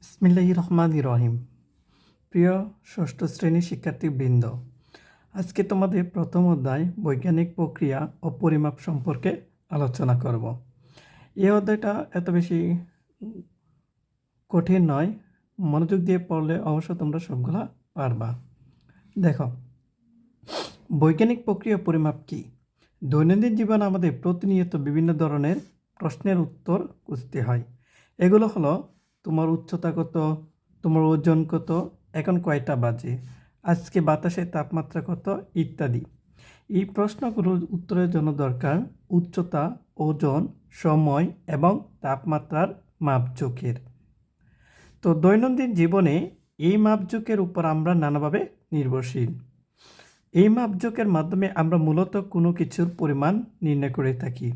বিসমিল্লাহির রহমানির রহিম। প্রিয় ষষ্ঠ শ্রেণীর শিক্ষার্থীবৃন্দ, আজকে তোমাদের প্রথম অধ্যায় বৈজ্ঞানিক প্রক্রিয়া ও পরিমাপ সম্পর্কে আলোচনা করব। এই অধ্যায়টা এত বেশি কঠিন নয়, মনোযোগ দিয়ে পড়লে অবশ্য তোমরা সবগুলা পারবা। দেখো, বৈজ্ঞানিক প্রক্রিয়া পরিমাপ কি? দৈনন্দিন জীবনে আমাদের প্রতিনিয়ত বিভিন্ন ধরনের প্রশ্নের উত্তর খুঁজতে হয়। এগুলো হলো তোমার উচ্চতা কত, তোমার ওজন কত, এখন কয়টা বাজে, আজকে বাতাসের তাপমাত্রা কত ইত্যাদি। এই প্রশ্নগুলোর উত্তরের জন্য দরকার উচ্চতা, ওজন, সময় এবং তাপমাত্রার মাপজোকের। তো দৈনন্দিন জীবনে এই মাপজোকের উপর আমরা নানাভাবে নির্ভরশীল। এই মাপজোকের মাধ্যমে আমরা মূলত কোনো কিছুর পরিমাণ নির্ণয় করে থাকি।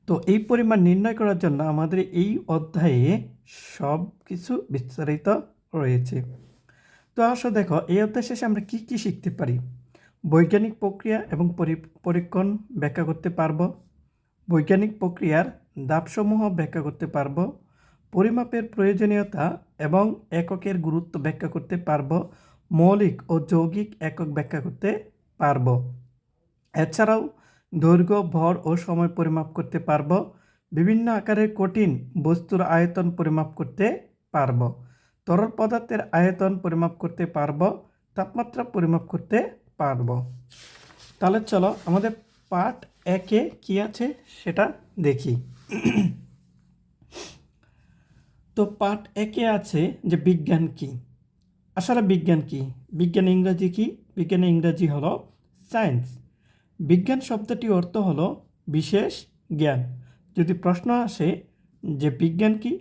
তো এই পরিমাণ নির্ণয় করার জন্য আমাদের এই অধ্যায়ে সব কিছু বিস্তারিত রয়েছে। তো আসো দেখো, এই অধ্যায় শেষে আমরা কি কি শিখতে পারি। বৈজ্ঞানিক প্রক্রিয়া এবং পরীক্ষণ ব্যাখ্যা করতে পারবো, বৈজ্ঞানিক প্রক্রিয়ার ধাপসমূহ ব্যাখ্যা করতে পারবো, পরিমাপের প্রয়োজনীয়তা এবং এককের গুরুত্ব ব্যাখ্যা করতে পারবো, মৌলিক ও যৌগিক একক ব্যাখ্যা করতে পারবো। এছাড়াও দৈর্ঘ্য, ভর ও সময় পরিমাপ করতে পারবো, বিভিন্ন আকারের কঠিন বস্তুর আয়তন পরিমাপ করতে পারবো, তরল পদার্থের আয়তন পরিমাপ করতে পারবো, তাপমাত্রা পরিমাপ করতে পারবো। তাহলে চলো আমাদের পার্ট একে কি আছে সেটা দেখি। তো পার্ট একে আছে যে বিজ্ঞান কি। আসলে বিজ্ঞান কি? বিজ্ঞান ইংরাজি কি? বিজ্ঞানের ইংরাজি হলো সায়েন্স। বিজ্ঞান শব্দটির অর্থ হলো বিশেষ জ্ঞান। যদি প্রশ্ন আসে যে বিজ্ঞান কি,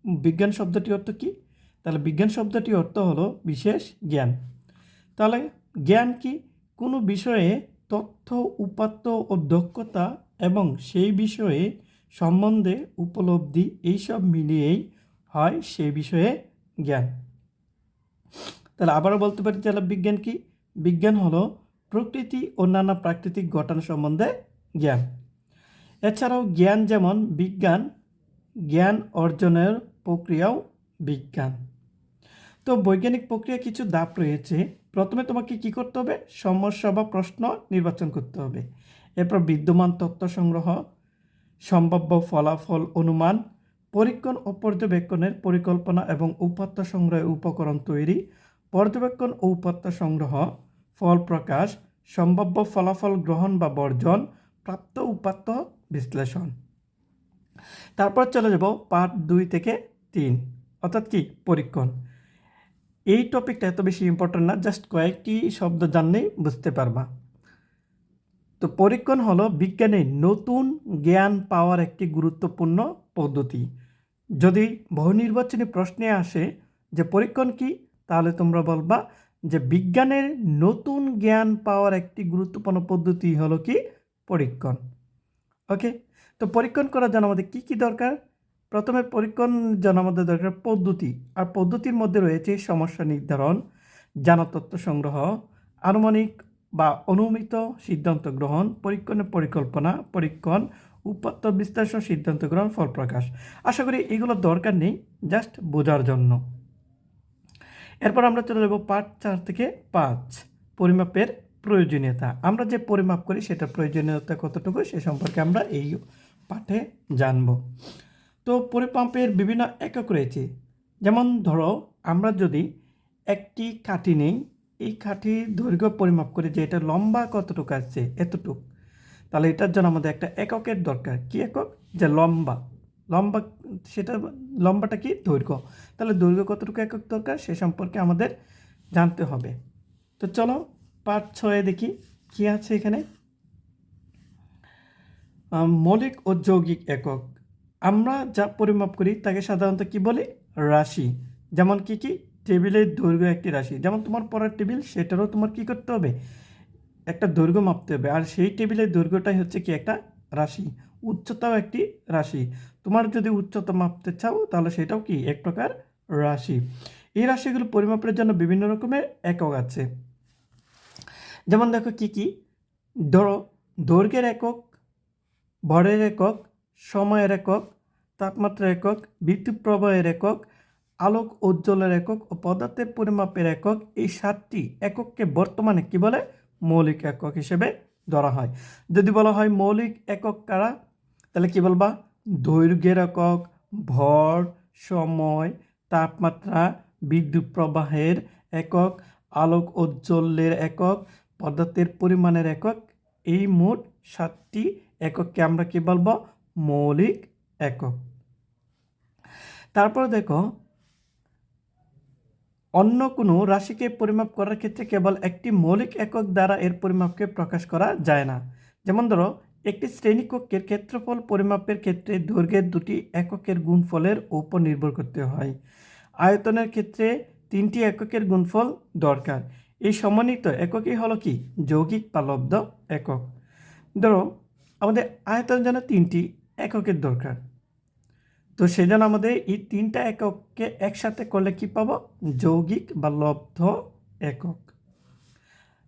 বিজ্ঞান শব্দটির অর্থ কি, তাহলে বিজ্ঞান শব্দটির অর্থ হলো বিশেষ জ্ঞান। তাহলে জ্ঞান কি? কোনো বিষয়ে তথ্য, উপাত্ত ও দক্ষতা এবং সেই বিষয়ে সম্বন্ধে উপলব্ধি এইসব মিলিয়েই হয় সেই বিষয়ে জ্ঞান। তাহলে আবারও বলতে পারি তাহলে বিজ্ঞান কি? বিজ্ঞান হলো প্রকৃতি ও নানা প্রাকৃতিক ঘটনা সম্বন্ধে জ্ঞান। এছাড়াও জ্ঞান যেমন বিজ্ঞান, জ্ঞান অর্জনের প্রক্রিয়াও বিজ্ঞান। তো বৈজ্ঞানিক প্রক্রিয়া কিছু ধাপ রয়েছে। প্রথমে তোমাকে কি করতে হবে? সমস্যা বা প্রশ্ন নির্বাচন করতে হবে। এরপর বিদ্যমান তথ্য সংগ্রহ, সম্ভাব্য ফলাফল অনুমান, পরীক্ষণ ও পর্যবেক্ষণের পরিকল্পনা এবং উপাত্ত সংগ্রহের উপকরণ তৈরি, পর্যবেক্ষণ ও উপাত্ত সংগ্রহ, ফল প্রকাশ, সম্ভাব্য ফলাফল গ্রহণ বা বর্জন, প্রাপ্ত উপাত্ত বিশ্লেষণ। তারপর চলে যাব পার্ট 2 থেকে 3, অর্থাৎ কি? পরীক্ষণ। এই টপিকটা এত বেশি ইম্পর্টেন্ট না, জাস্ট কয়েকটি শব্দ জানলেই বুঝতে পারবা। তো পরীক্ষণ হলো বিজ্ঞানে নতুন জ্ঞান পাওয়ার একটি গুরুত্বপূর্ণ পদ্ধতি। যদি বহুনির্বাচনী প্রশ্নে আসে যে পরীক্ষণ কি, তাহলে তোমরা বলবা যে বিজ্ঞানের নতুন জ্ঞান পাওয়ার একটি গুরুত্বপূর্ণ পদ্ধতি হলো কি? পরীক্ষণ। ওকে, তো পরীক্ষণ করার জন্য আমাদের কি কি দরকার? প্রথমে পরীক্ষণ জন্য আমাদের দরকার পদ্ধতি, আর পদ্ধতির মধ্যে রয়েছে সমস্যা নির্ধারণ, জানাতত্ত্ব সংগ্রহ, আনুমানিক বা অনুমিত সিদ্ধান্ত গ্রহণ, পরীক্ষণের পরিকল্পনা, পরীক্ষণ, উপাত্ত বিশ্লেষণ, সিদ্ধান্ত গ্রহণ, ফল প্রকাশ। আশা করি এগুলো দরকার নেই, জাস্ট বোঝার জন্য। এরপর আমরা চলে যাব পার্ট 4 থেকে 5, পরিমাপের প্রয়োজনীয়তা। আমরা যে পরিমাপ করি সেটার প্রয়োজনীয়তা কতটুকু সে সম্পর্কে আমরা এই পাঠে জানব। তো পরিমাপের বিভিন্ন একক রয়েছে। যেমন ধরো, আমরা যদি একটি কাঠি নেই, এই কাঠির দৈর্ঘ্য পরিমাপ করি যে এটা লম্বা কতটুকু আছে, এতটুক, তাহলে এটার জন্য আমাদের একটা এককের দরকার। কি একক? যে লম্বা। লম্বা, সেটা লম্বাটা কি? দৈর্ঘ্য। তাহলে দৈর্ঘ্য কতটুকু একক দরকার সে সম্পর্কে আমাদের জানতে হবে। তো চলো পার্ট 6 দেখি কি আছে এখানে। মৌলিক ও যৌগিক একক। আমরা যা পরিমাপ করি তাকে সাধারণত কি বলি? রাশি। যেমন কি কি? টেবিলের দৈর্ঘ্য একটি রাশি। যেমন তোমার পড়ার টেবিল, সেটারও তোমার কি করতে হবে? একটা দৈর্ঘ্য মাপতে হবে, আর সেই টেবিলের দৈর্ঘ্যটাই হচ্ছে কি? একটা রাশি। উচ্চতাও একটি রাশি। তোমার যদি উচ্চতা মাপতে চাও তাহলে সেটাও কি? এক প্রকার রাশি। এই রাশিগুলো পরিমাপের জন্য বিভিন্ন রকমের একক আছে। যেমন দেখো কি কি? ধরো, দৈর্ঘ্যের একক, ভরের একক, সময়ের একক, তাপমাত্রার একক, বিদ্যুৎ প্রবাহের একক, আলোক উজ্জ্বলের একক ও পদার্থের পরিমাপের একক, এই 7টি একককে বর্তমানে কি বলে? মৌলিক একক হিসেবে ধরা হয়। যদি বলা হয় মৌলিক একক কারা, তাহলে কি বলবা? দৈর্ঘ্যের একক, ভর, সময়, তাপমাত্রা, বিদ্যুৎ প্রবাহের একক, আলোক ঔজ্জ্বল্যের একক, পদার্থের পরিমাণের একক, এই মোট 7টি একককে আমরা কি বলবো? মৌলিক একক। তারপর দেখো, অন্য কোনো রাশিকে পরিমাপ করার ক্ষেত্রে কেবল একটি মৌলিক একক দ্বারা এর পরিমাপকে প্রকাশ করা যায় না। যেমন ধরো, একটি শ্রেণীকক্ষের ক্ষেত্রফল পরিমাপের ক্ষেত্রে দৈর্ঘ্যের দুটি এককের গুণফলের উপর নির্ভর করতে হয়। আয়তনের ক্ষেত্রে 3টি এককের গুণফল দরকার। এই সমন্বিত এককই হলো কি? যৌগিক বা লব্ধ একক। ধরো, আমাদের আয়তন জন্য 3টি এককের দরকার, তো সেজন্য আমাদের এই 3টা একককে একসাথে করলে কি পাবো? যৌগিক বা লব্ধ একক।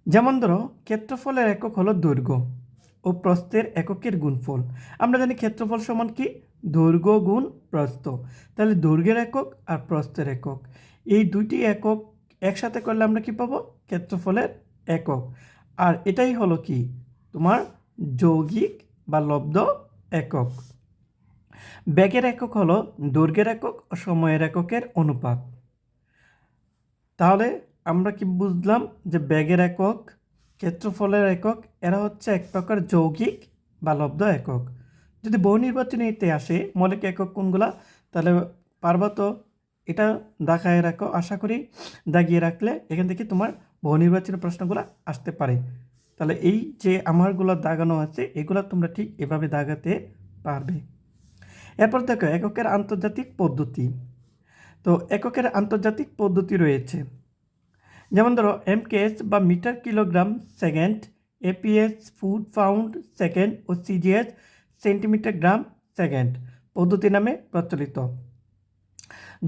যেমন ধরো, ক্ষেত্রফলের একক হলো দৈর্ঘ্য ও প্রস্থের এককের গুণফল। আমরা জানি ক্ষেত্রফল সমান কি? দৈর্ঘ্য গুণ প্রস্থ। তাহলে দৈর্ঘ্যের একক আর প্রস্থের একক, এই দুইটি একক একসাথে করলে আমরা কি পাবো? ক্ষেত্রফলের একক। আর এটাই হলো কি? তোমার যৌগিক বা লব্ধ একক। বেগের একক হলো দৈর্ঘ্যের একক ও সময়ের এককের অনুপাত। তাহলে আমরা কি বুঝলাম? যে বেগের একক, ক্ষেত্রফলের একক, এরা হচ্ছে এক প্রকার যৌগিক বা লব্ধ একক। যদি বহু নির্বাচনীতে আসে মৌলিক একক কোনগুলা, তাহলে পারবা তো এটা দাগায় রাখো। আশা করি দাগিয়ে রাখলে এখান থেকে তোমার বহু নির্বাচনী প্রশ্নগুলো আসতে পারে। তাহলে এই যে আমারগুলো দাগানো আছে, এগুলো তোমরা ঠিক এভাবে দাগাতে পারবে। এরপর দেখো এককের আন্তর্জাতিক পদ্ধতি। তো এককের আন্তর্জাতিক পদ্ধতি রয়েছে, যেমন ধরো এমকেএস বা metre kilogram second, FPS foot pound second ও সিজিএস সেন্টিমিটার গ্রাম সেকেন্ড পদ্ধতি নামে প্রচলিত।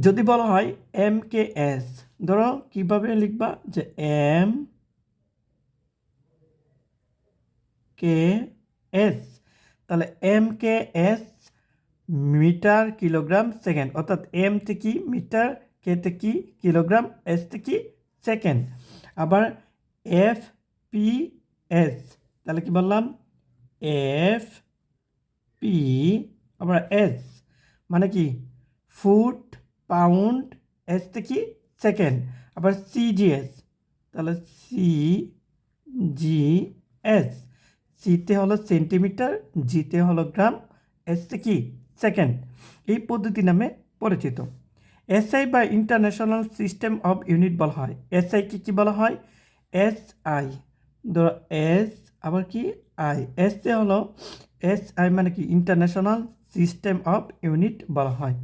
যদি বলা হয় এমকেএস, ধরো কিভাবে লিখবা? যে এম কে এস, তাহলে এমকেএস মিটার কিলোগ্রাম সেকেন্ড, অর্থাৎ এম থেকে মিটার, কে থেকে কিলোগ্রাম, এস থেকে সেকেন্ড। আবার এফ পি এস, তাহলে কি বললাম? এফ পি আবার এস মানে কি? ফুট পাউন্ড, এস থেকে সেকেন্ড। আবার সিজিএস, তাহলে সি জি এস, সিতে হলো সেন্টিমিটার, জিতে হলো গ্রাম, এসতে কি? সেকেন্ড। এই পদ্ধতি নামে পরিচিত। এসআই বা ইন্টারন্যাশনাল সিস্টেম অফ ইউনিট বলা হয়। এসআই কি বলা হয়? এস আই, ধরো এস আবার কি? আই, এসতে হলো এস আই মানে কি? ইন্টারন্যাশনাল সিস্টেম অফ ইউনিট বলা হয়।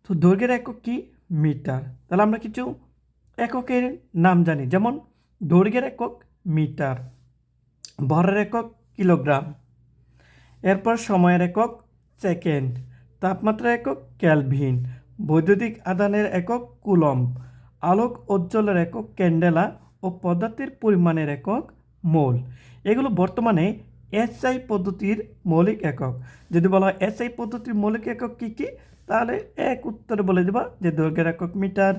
তো দৈর্ঘ্যের একক কি? মিটার। তাহলে আমরা কিছু এককের নাম জানি, যেমন দৈর্ঘ্যের একক মিটার, ভরের একক কিলোগ্রাম, এরপর সময়ের একক সেকেন্ড, তাপমাত্রার একক কেলভিন, বৈদ্যুতিক আধানের একক কুলম্ব, আলোক উজ্জ্বলের একক ক্যান্ডেলা ও পদার্থের পরিমাণের একক মোল। এগুলো বর্তমানে এসআই পদ্ধতির মৌলিক একক। যদি বলা হয় এসআই পদ্ধতির মৌলিক একক কী কী, তাহলে এক উত্তরে বলে দেবা যে দৈর্ঘ্যের একক মিটার,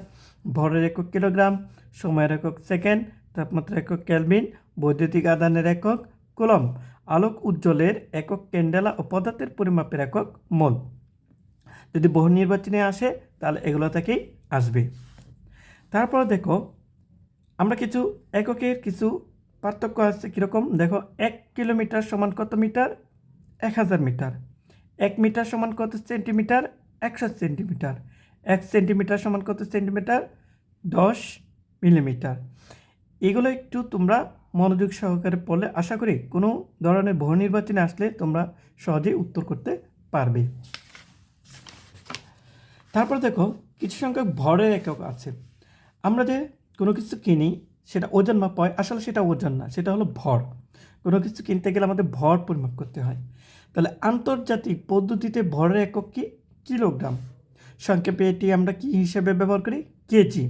ভরের একক কিলোগ্রাম, সময়ের একক সেকেন্ড, তাপমাত্রার একক কেলভিন, বৈদ্যুতিক আধানের একক কুলম্ব, আলোক উজ্জ্বলের একক ক্যান্ডেলা ও পদার্থের পরিমাপের একক মোল। যদি বহু নির্বাচনে আসে তাহলে এগুলো থেকেই আসবে। তারপর দেখো, আমরা কিছু এককের কিছু পার্থক্য আছে কীরকম দেখো। 1 কিলোমিটার সমান কত মিটার? 1000 মিটার। 1 মিটার সমান কত সেন্টিমিটার? 100 সেন্টিমিটার। 1 সেন্টিমিটার সমান কত সেন্টিমিটার? 10 মিলিমিটার। এগুলো একটু তোমরা মনোযোগ সহকারে পড়লে আশা করি কোনো ধরনের বহু নির্বাচনে আসলে তোমরা সহজেই উত্তর করতে পারবে। তারপর দেখো, কিছু সংখ্যক ভরের একক আছে। আমরা যে কোনো কিছু কিনি সেটা ওজন মাপ হয়, আসলে সেটা ওজন না, সেটা হলো ভর। কোনো কিছু কিনতে গেলে আমাদের ভর পরিমাপ করতে হয়। তাহলে আন্তর্জাতিক পদ্ধতিতে ভরের একক কি? কিলোগ্রাম। সংক্ষেপে এটি আমরা কি হিসেবে ব্যবহার করি? কেজি।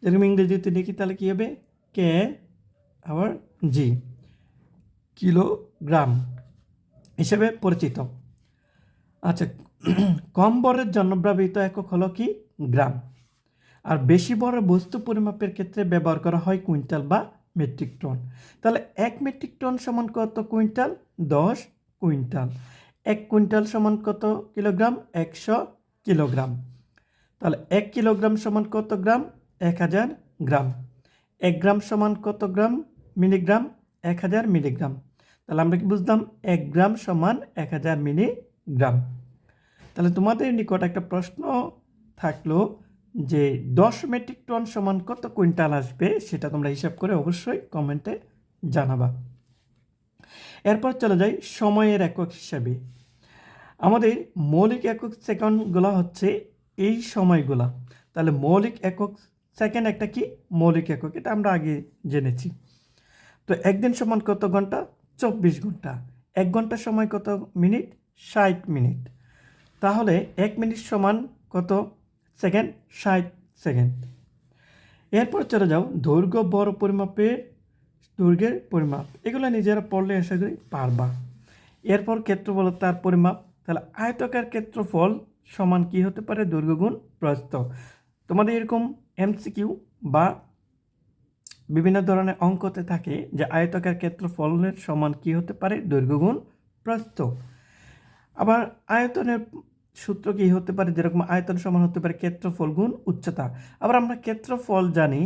যেরকম ইংরেজিতে লিখি তাহলে কী হবে? কে আবার জি, কিলোগ্রাম হিসেবে পরিচিত। আচ্ছা, কম ভরের জন্য ব্যবহৃত একক হলো কি? গ্রাম। আর বেশি বড় বস্তু পরিমাপের ক্ষেত্রে ব্যবহার করা হয় কুইন্টাল বা মেট্রিক টন। তাহলে 1 মেট্রিক টন সমান কত কুইন্টাল? 10 কুইন্টাল। 1 কুইন্টাল সমান কত কিলোগ্রাম? 100 কিলোগ্রাম। তাহলে 1 কিলোগ্রাম সমান কত গ্রাম? 1000 গ্রাম। 1 গ্রাম সমান কত গ্রাম? মিলিগ্রাম? 1000 মিলিগ্রাম। তাহলে আমরা কি বুঝলাম? 1 গ্রাম সমান 1000 মিলিগ্রাম। তাহলে তোমাদের নিকট একটা প্রশ্ন থাকলো যে 10 মেট্রিক টন সমান কত কুইন্টাল আসবে, সেটা তোমরা হিসাব করে অবশ্যই কমেন্টে জানাবা। এরপর চলে যাই সময়ের একক হিসাবে। আমাদের মৌলিক একক সেকেন্ডগুলো হচ্ছে এই সময়গুলা। তাহলে মৌলিক একক সেকেন্ড একটা কি? মৌলিক একক, এটা আমরা আগে জেনেছি। তো একদিন সমান কত ঘন্টা? 24 ঘন্টা। 1 ঘন্টা সময় কত মিনিট? 60 মিনিট। তাহলে 1 মিনিট সমান কত সেকেন্ড? 60 সেকেন্ড। এরপর চলে যাও দৈর্ঘ্য বড় পরিমাপের দৈর্ঘ্যের পরিমাপ। এগুলো নিজেরা পড়লে আশা করি পারবা। এরপর ক্ষেত্রফল তার পরিমাপ। তাহলে আয়তাকার ক্ষেত্রফল সমান কি হতে পারে? দৈর্ঘ্য গুণ প্রস্থ। তোমাদের এরকম এমসিকিউ বা বিভিন্ন ধরনের অঙ্কতে থাকে যে আয়তাকার ক্ষেত্রফলের সমান কি হতে পারে? দৈর্ঘ্য গুণ প্রস্থ। আবার আয়তনের সূত্র কি হতে পারে? যেরকম আয়তন সমান হতে পারে ক্ষেত্রফল গুণ উচ্চতা। আবার আমরা ক্ষেত্রফল জানি,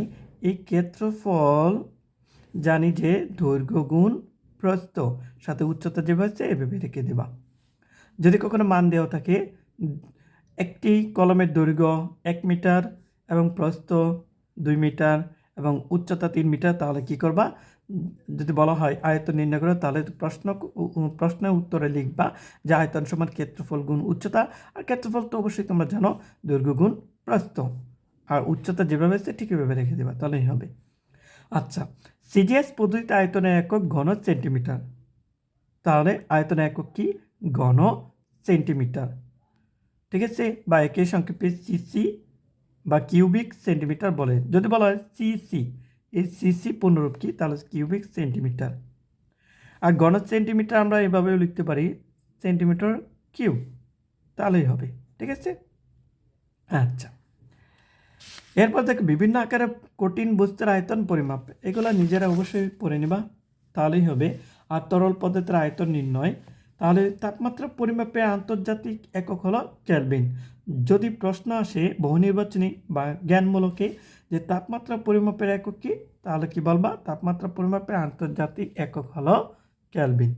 এই ক্ষেত্রফল জানি যে দৈর্ঘ্য গুণ প্রস্থ, সাথে উচ্চতা যেভাবে আছে এভাবে রেখে দেবা। যদি কখনো মান দেওয়া থাকে একটি কলমের দৈর্ঘ্য 1 মিটার এবং প্রস্থ 2 মিটার এবং উচ্চতা 3 মিটার, তাহলে কি করবা? যদি বলা হয় আয়তন নির্ণয় করো, তাহলে প্রশ্নের উত্তরে লিখবা যে আয়তন সমান ক্ষেত্রফল গুণ উচ্চতা। আর ক্ষেত্রফল তো অবশ্যই তোমরা জানো, দৈর্ঘ্য গুণ প্রস্থ। আর উচ্চতা যেভাবে আছে ঠিক এভাবে রেখে দেবা, তাহলেই হবে। আচ্ছা, সিজিএস পদ্ধতিতে আয়তনের একক ঘন সেন্টিমিটার। তাহলে আয়তনের একক কি? ঘন সেন্টিমিটার। ঠিক আছে, বা একে সংক্ষেপে সিসি বা কিউবিক সেন্টিমিটার বলে। যদি বলা হয় সিসি, এই সিসি পূর্ণরূপ কি? তাহলে কিউবিক সেন্টিমিটার। আর ঘন সেন্টিমিটার আমরা এভাবেও লিখতে পারি সেন্টিমিটার কিউব, তাহলেই হবে। ঠিক আছে, আচ্ছা। এরপর দেখো বিভিন্ন আকারে কঠিন বস্তুর আয়তন পরিমাপ। এগুলো নিজেরা অবশ্যই পড়ে নিবা, তাহলেই হবে। আর তরল পদার্থের আয়তন নির্ণয়। তাহলে তাপমাত্রা পরিমাপের আন্তর্জাতিক একক হলো কেলভিন। যদি প্রশ্ন আসে বহু নির্বাচনী বা জ্ঞানমূলকে যে তাপমাত্রা পরিমাপের একক কি, তাহলে কি বলবা? তাপমাত্রা পরিমাপের আন্তর্জাতিক একক হলো কেলভিন।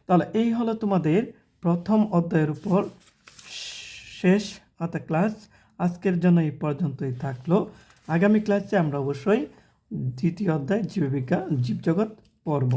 তাহলে এই হলো তোমাদের প্রথম অধ্যায়ের উপর শেষ অর্থাৎ ক্লাস। আজকের জন্য এই পর্যন্তই থাকলো। আগামী ক্লাসে আমরা অবশ্যই দ্বিতীয় অধ্যায় জীববিজ্ঞান জীবজগৎ পড়ব।